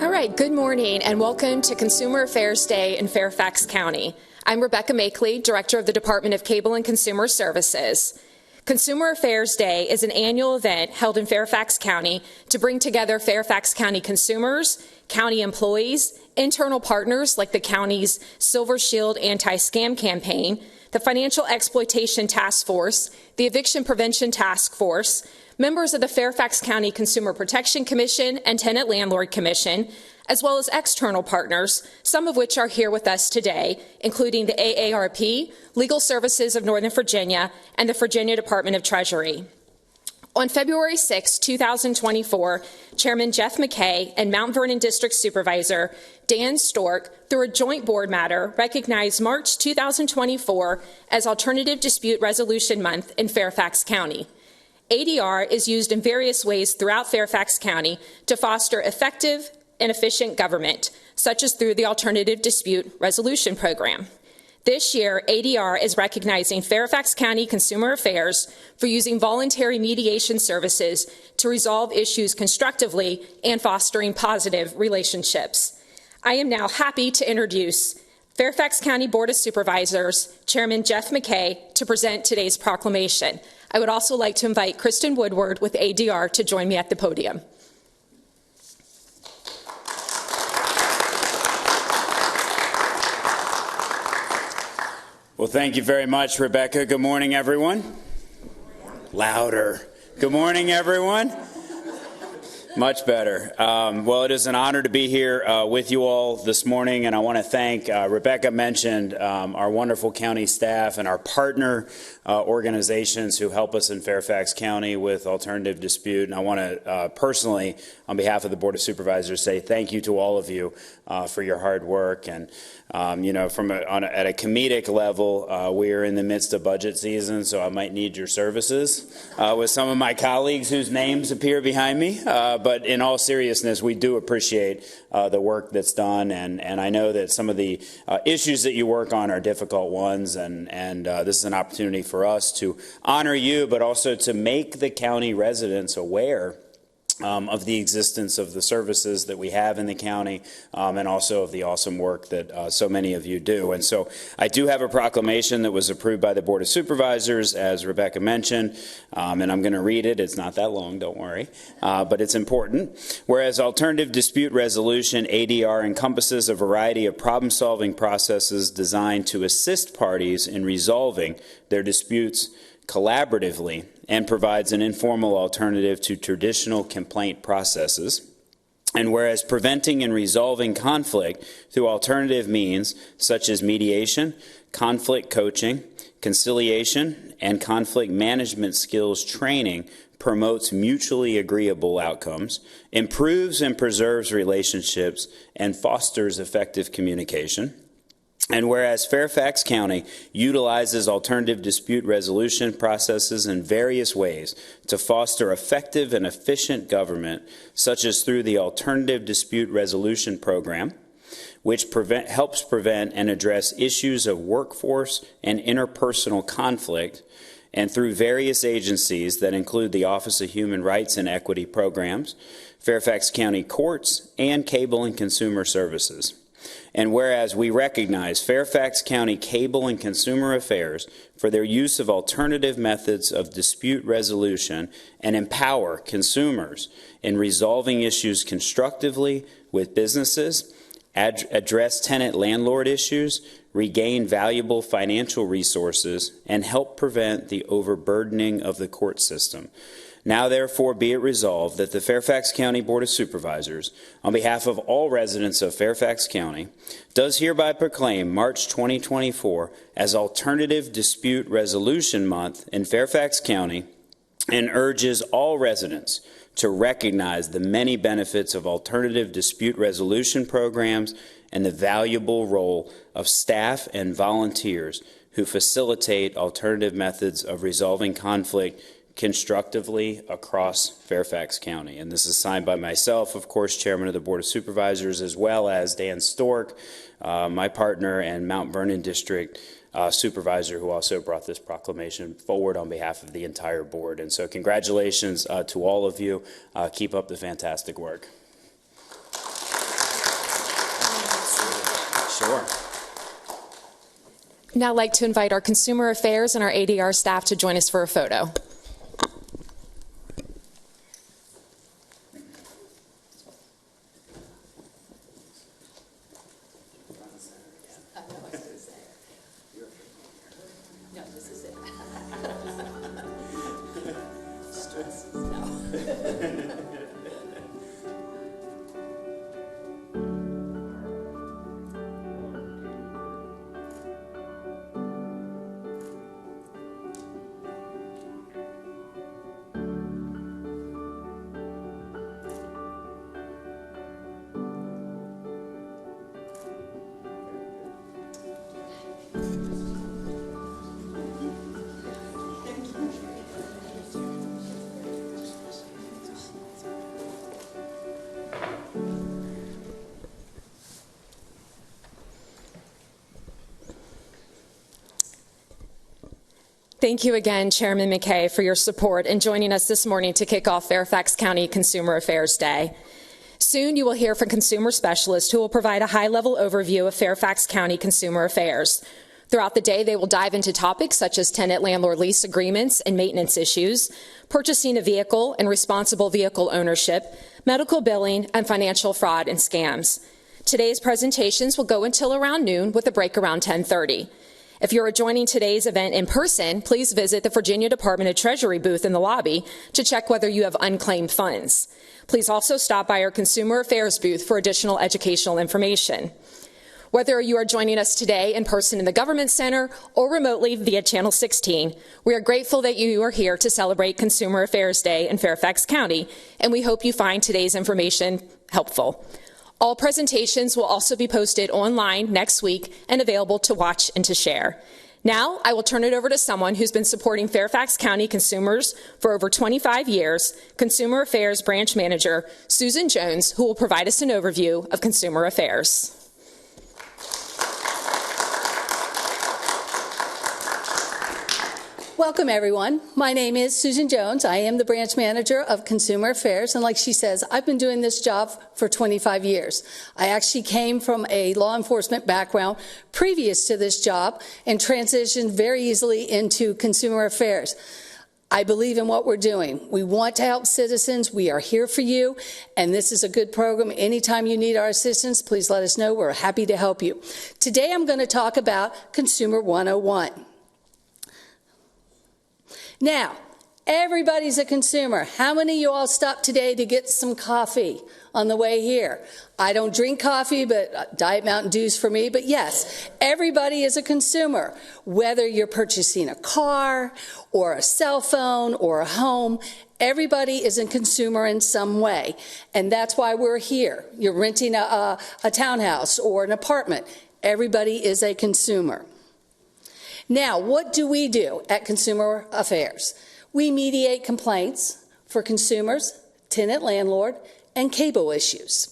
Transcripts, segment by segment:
All right, good morning and welcome to Consumer Affairs Day in Fairfax County. I'm Rebecca McKay, Director of the Department of Cable and Consumer Services. Consumer Affairs Day is an annual event held in Fairfax County to bring together Fairfax County consumers, county employees, internal partners like the county's Silver Shield anti-scam campaign, the Financial Exploitation Task Force, the Eviction Prevention Task Force, members of the Fairfax County Consumer Protection Commission and Tenant Landlord Commission, as well as external partners, some of which are here with us today, including the AARP, Legal Services of Northern Virginia, and the Virginia Department of Treasury. On February 6, 2024, Chairman Jeff McKay and Mount Vernon District Supervisor Dan Stork, through a joint board matter, recognized March 2024 as Alternative Dispute Resolution Month in Fairfax County. ADR is used in various ways throughout Fairfax County to foster effective and efficient government, such as through the Alternative Dispute Resolution Program. This year, ADR is recognizing Fairfax County Consumer Affairs for using voluntary mediation services to resolve issues constructively and fostering positive relationships. I am now happy to introduce Fairfax County Board of Supervisors Chairman Jeff McKay to present today's proclamation. I would also like to invite Kristen Woodward with ADR to join me at the podium. Well, thank you very much, Rebecca. Good morning, everyone. Louder. Good morning, everyone. Much better. Well, it is an honor to be here with you all this morning, and I want to thank, Rebecca mentioned our wonderful county staff and our partner organizations who help us in Fairfax County with alternative dispute. And I want to personally, on behalf of the Board of Supervisors, say thank you to all of you for your hard work. And you know, at a comedic level, we are in the midst of budget season, so I might need your services with some of my colleagues whose names appear behind me. But in all seriousness, we do appreciate the work that's done, and I know that some of the issues that you work on are difficult ones, and this is an opportunity for us to honor you, but also to make the county residents aware of the existence of the services that we have in the county, and also of the awesome work that so many of you do. And so I do have a proclamation that was approved by the Board of Supervisors, as Rebecca mentioned, and I'm going to read it. It's not that long, don't worry, but it's important. Whereas alternative dispute resolution, ADR, encompasses a variety of problem-solving processes designed to assist parties in resolving their disputes collaboratively and provides an informal alternative to traditional complaint processes. And whereas preventing and resolving conflict through alternative means such as mediation, conflict coaching, conciliation, and conflict management skills training promotes mutually agreeable outcomes, improves and preserves relationships, and fosters effective communication. And whereas Fairfax County utilizes alternative dispute resolution processes in various ways to foster effective and efficient government, such as through the Alternative Dispute Resolution Program, which helps prevent and address issues of workforce and interpersonal conflict, and through various agencies that include the Office of Human Rights and Equity Programs, Fairfax County Courts, and Cable and Consumer Services. And whereas we recognize Fairfax County Cable and Consumer Affairs for their use of alternative methods of dispute resolution and empower consumers in resolving issues constructively with businesses, address tenant-landlord issues, regain valuable financial resources, and help prevent the overburdening of the court system. Now, therefore, be it resolved that the Fairfax County Board of Supervisors, on behalf of all residents of Fairfax County, does hereby proclaim March 2024 as Alternative Dispute Resolution Month in Fairfax County and urges all residents to recognize the many benefits of alternative dispute resolution programs and the valuable role of staff and volunteers who facilitate alternative methods of resolving conflict constructively across Fairfax County. And this is signed by myself, of course, Chairman of the Board of Supervisors, as well as Dan Stork, my partner, and Mount Vernon District Supervisor, who also brought this proclamation forward on behalf of the entire board. And so congratulations to all of you. Keep up the fantastic work. Sure. Now I'd like to invite our Consumer Affairs and our ADR staff to join us for a photo. Thank you again, Chairman McKay, for your support and joining us this morning to kick off Fairfax County Consumer Affairs Day. Soon you will hear from consumer specialists who will provide a high-level overview of Fairfax County Consumer Affairs. Throughout the day, they will dive into topics such as tenant-landlord lease agreements and maintenance issues, purchasing a vehicle and responsible vehicle ownership, medical billing, and financial fraud and scams. Today's presentations will go until around noon with a break around 10:30. If you're joining today's event in person, please visit the Virginia Department of Treasury booth in the lobby to check whether you have unclaimed funds. Please also stop by our Consumer Affairs booth for additional educational information. Whether you are joining us today in person in the Government Center or remotely via Channel 16, we are grateful that you are here to celebrate Consumer Affairs Day in Fairfax County, and we hope you find today's information helpful. All presentations will also be posted online next week and available to watch and to share. Now, I will turn it over to someone who's been supporting Fairfax County consumers for over 25 years, Consumer Affairs Branch Manager Susan Jones, who will provide us an overview of Consumer Affairs. Welcome, everyone. My name is Susan Jones. I am the branch manager of Consumer Affairs, and like she says, I've been doing this job for 25 years. I actually came from a law enforcement background previous to this job and transitioned very easily into Consumer Affairs. I believe in what we're doing. We want to help citizens. We are here for you, and this is a good program. Anytime you need our assistance, please let us know. We're happy to help you. Today, I'm going to talk about Consumer 101. Now, everybody's a consumer. How many of you all stopped today to get some coffee on the way here? I don't drink coffee, but Diet Mountain Dew's for me. But yes, everybody is a consumer. Whether you're purchasing a car or a cell phone or a home, everybody is a consumer in some way. And that's why we're here. You're renting a townhouse or an apartment. Everybody is a consumer. Now, what do we do at Consumer Affairs? We mediate complaints for consumers, tenant, landlord, and cable issues.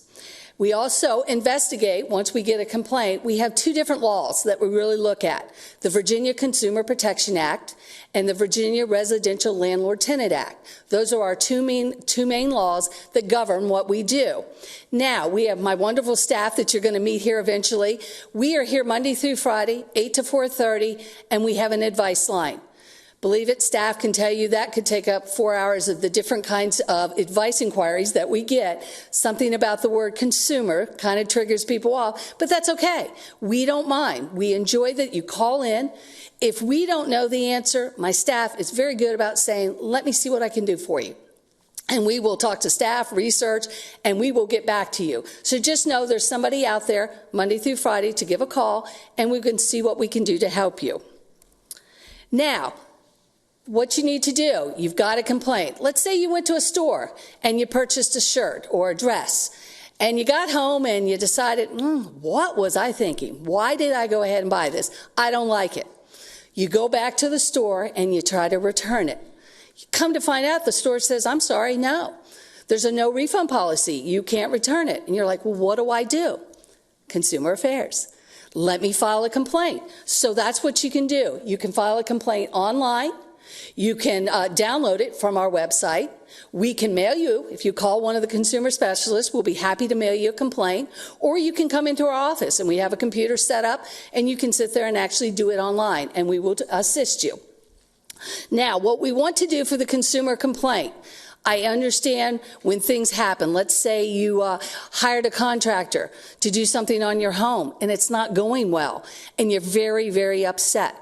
We also investigate, once we get a complaint, we have two different laws that we really look at, the Virginia Consumer Protection Act and the Virginia Residential Landlord-Tenant Act. Those are our two main laws that govern what we do. Now, we have my wonderful staff that you're going to meet here eventually. We are here Monday through Friday, 8 to 4:30, and we have an advice line. Believe it, staff can tell you that could take up 4 hours of the different kinds of advice inquiries that we get. Something about the word consumer kind of triggers people off, but that's okay. We don't mind. We enjoy that you call in. If we don't know the answer, my staff is very good about saying, let me see what I can do for you. And we will talk to staff, research, and we will get back to you. So just know there's somebody out there Monday through Friday to give a call, and we can see what we can do to help you. Now, what you need to do, you've got a complaint. Let's say you went to a store and you purchased a shirt or a dress, and you got home and you decided, what was I thinking? Why did I go ahead and buy this? I don't like it. You go back to the store and you try to return it. You come to find out the store says, I'm sorry, no. There's a no refund policy. You can't return it. And you're like, well, what do I do? Consumer Affairs. Let me file a complaint. So that's what you can do. You can file a complaint online, You can download it from our website. We can mail you. If you call one of the consumer specialists, we'll be happy to mail you a complaint. Or you can come into our office, and we have a computer set up, and you can sit there and actually do it online, and we will assist you. Now, what we want to do for the consumer complaint, I understand when things happen. Let's say you hired a contractor to do something on your home and it's not going well and you're very, very upset.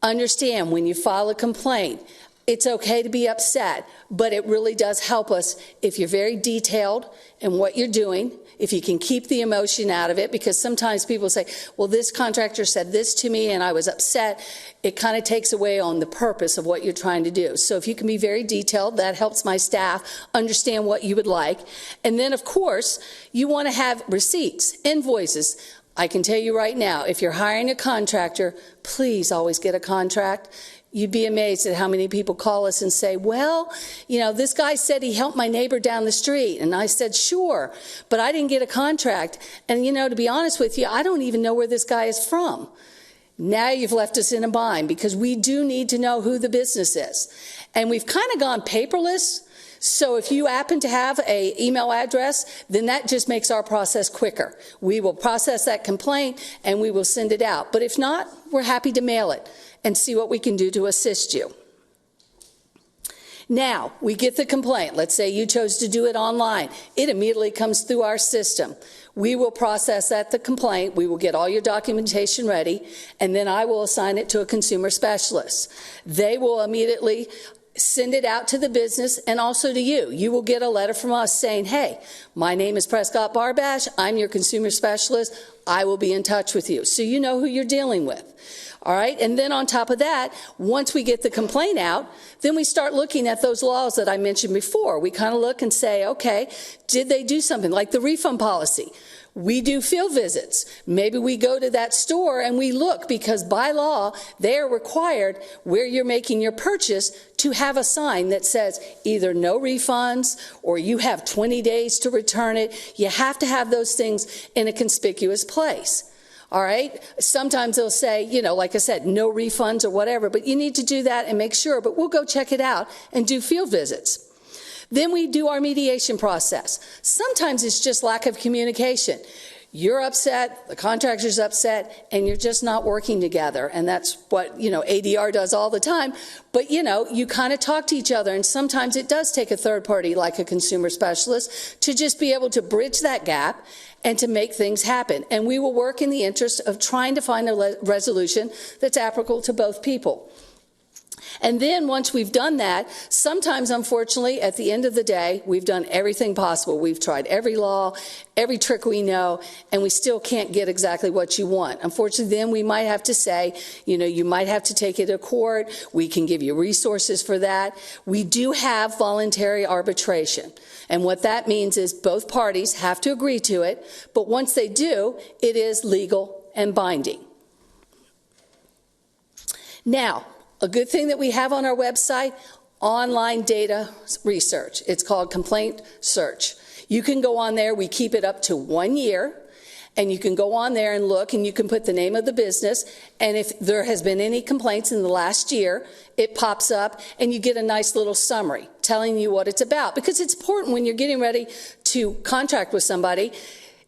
Understand when you file a complaint, it's okay to be upset, but it really does help us if you're very detailed in what you're doing, if you can keep the emotion out of it, because sometimes people say, well, this contractor said this to me and I was upset. It kind of takes away on the purpose of what you're trying to do. So if you can be very detailed, that helps my staff understand what you would like. And then, of course, you want to have receipts, invoices. I can tell you right now, if you're hiring a contractor, please always get a contract. You'd be amazed at how many people call us and say, well, you know, this guy said he helped my neighbor down the street. And I said, sure, but I didn't get a contract. And, you know, to be honest with you, I don't even know where this guy is from. Now you've left us in a bind because we do need to know who the business is. And we've kind of gone paperless. So if you happen to have an email address, then that just makes our process quicker. We will process that complaint and we will send it out. But if not, we're happy to mail it and see what we can do to assist you. Now, we get the complaint. Let's say you chose to do it online. It immediately comes through our system. We will process the complaint. We will get all your documentation ready, and then I will assign it to a consumer specialist. They will immediately send it out to the business and also to you. You will get a letter from us saying, hey, my name is Prescott Barbash. I'm your consumer specialist. I will be in touch with you. So you know who you're dealing with. All right. And then on top of that, once we get the complaint out, then we start looking at those laws that I mentioned before. We kind of look and say, okay, did they do something like the refund policy? We do field visits. Maybe we go to that store and we look because by law, they are required where you're making your purchase to have a sign that says either no refunds or you have 20 days to return it. You have to have those things in a conspicuous place. All right. Sometimes they'll say, you know, like I said, no refunds or whatever, but you need to do that and make sure. But we'll go check it out and do field visits. Then we do our mediation process. Sometimes it's just lack of communication. You're upset, the contractor's upset, and you're just not working together. And that's what, you know, ADR does all the time. But, you know, you kind of talk to each other, and sometimes it does take a third party like a consumer specialist to just be able to bridge that gap and to make things happen. And we will work in the interest of trying to find a resolution that's applicable to both people. And then once we've done that, sometimes, unfortunately, at the end of the day, we've done everything possible. We've tried every law, every trick we know, and we still can't get exactly what you want. Unfortunately, then we might have to say, you know, you might have to take it to court. We can give you resources for that. We do have voluntary arbitration. And what that means is both parties have to agree to it, but once they do, it is legal and binding. Now, a good thing that we have on our website, online data research. It's called Complaint Search. You can go on there. We keep it up to 1 year. And you can go on there and look, and you can put the name of the business. And if there has been any complaints in the last year, it pops up, and you get a nice little summary telling you what it's about. Because it's important when you're getting ready to contract with somebody.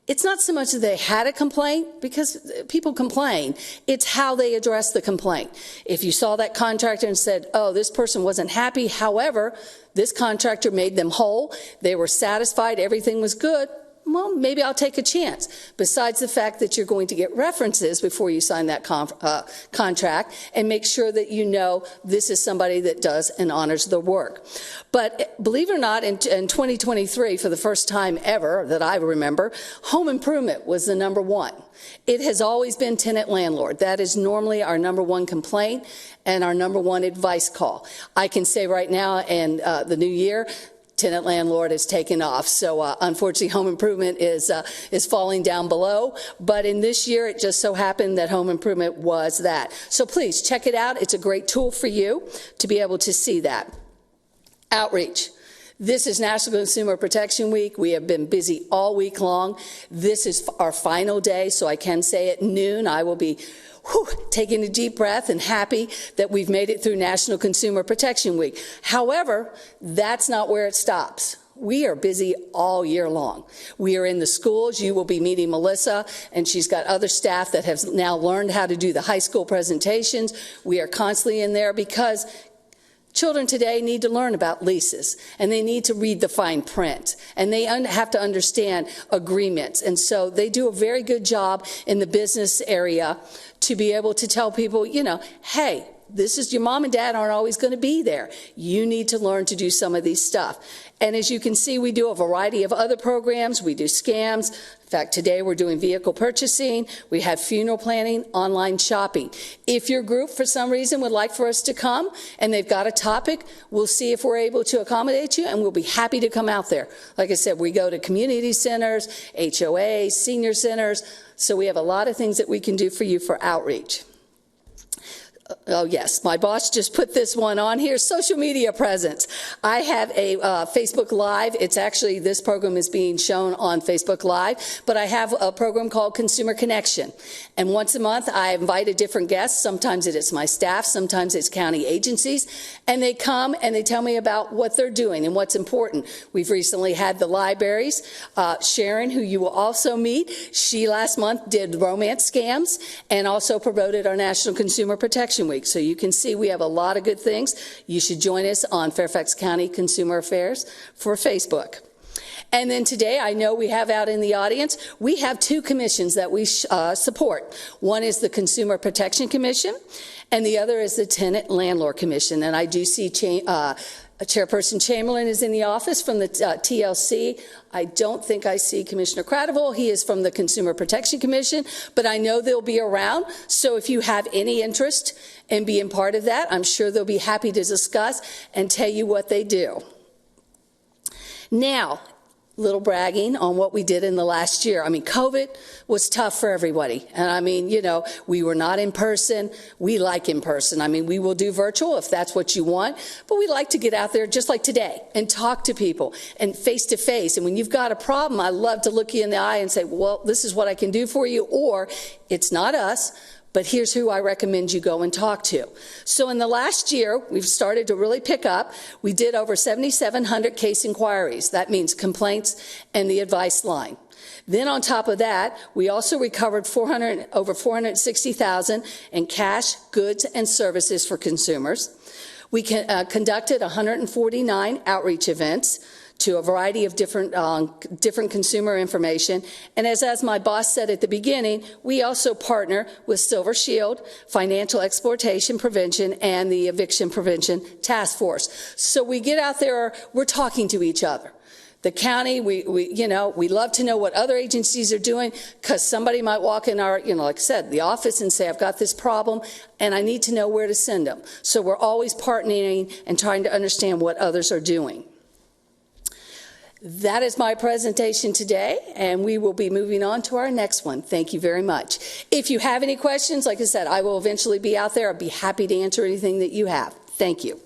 It's not so much that they had a complaint, because people complain. It's how they address the complaint. If you saw that contractor and said, oh, this person wasn't happy, however, this contractor made them whole, they were satisfied, everything was good, well, maybe I'll take a chance. Besides the fact that you're going to get references before you sign that contract and make sure that you know this is somebody that does and honors the work. But believe it or not, in 2023, for the first time ever that I remember, home improvement was the #1. It has always been tenant landlord. That is normally our #1 complaint and our #1 advice call. I can say right now, in the new year, tenant landlord has taken off. So unfortunately, home improvement is falling down below. But in this year, it just so happened that home improvement was that. So please check it out. It's a great tool for you to be able to see that. Outreach. This is National Consumer Protection Week. We have been busy all week long. This is our final day, so I can say at noon I will be taking a deep breath and happy that we've made it through National Consumer Protection Week. However, that's not where it stops. We are busy all year long. We are in the schools. You will be meeting Melissa, and she's got other staff that have now learned how to do the high school presentations. We are constantly in there because children today need to learn about leases, and they need to read the fine print, and they have to understand agreements. And so they do a very good job in the business area to be able to tell people, you know, hey, this is your mom and dad aren't always going to be there. You need to learn to do some of these stuff. And as you can see, we do a variety of other programs. We do scams. In fact, today we're doing vehicle purchasing. We have funeral planning, online shopping. If your group, for some reason, would like for us to come and they've got a topic, we'll see if we're able to accommodate you, and we'll be happy to come out there. Like I said, we go to community centers, HOAs, senior centers. So we have a lot of things that we can do for you for outreach. Oh, yes, my boss just put this one on here, social media presence. I have a Facebook Live. It's actually, this program is being shown on Facebook Live, but I have a program called Consumer Connection. And once a month, I invite a different guest. Sometimes it is my staff, sometimes it's county agencies, and they come and they tell me about what they're doing and what's important. We've recently had the libraries. Sharon, who you will also meet, she last month did romance scams and also promoted our National Consumer Protection Week. So you can see we have a lot of good things. You should join us on Fairfax County Consumer Affairs for Facebook. And then today, I know we have out in the audience, we have two commissions that we support. One is the Consumer Protection Commission, and the other is the Tenant and Landlord Commission. And I do see Chairperson Chamberlain is in the office from the TLC. I don't think I see Commissioner Cradiville. He is from the Consumer Protection Commission, but I know they'll be around. So if you have any interest in being part of that, I'm sure they'll be happy to discuss and tell you what they do. Now, little bragging on what we did in the last year. I mean, COVID was tough for everybody. And I mean, you know, we were not in person. We like in person. I mean, we will do virtual if that's what you want, but we like to get out there just like today and talk to people and face to face. And when you've got a problem, I love to look you in the eye and say, well, this is what I can do for you, or it's not us, but here's who I recommend you go and talk to. So in the last year, we've started to really pick up. We did over 7,700 case inquiries. That means complaints and the advice line. Then on top of that, we also recovered over 460,000 in cash, goods, and services for consumers. We conducted 149 outreach events to a variety of different consumer information. And as my boss said at the beginning, we also partner with Silver Shield, Financial Exploitation Prevention, and the Eviction Prevention Task Force. So we get out there, we're talking to each other. The county, we love to know what other agencies are doing, because somebody might walk in our, like I said, the office and say, I've got this problem and I need to know where to send them. So we're always partnering and trying to understand what others are doing. That is my presentation today, and we will be moving on to our next one. Thank you very much. If you have any questions, like I said, I will eventually be out there. I'd be happy to answer anything that you have. Thank you.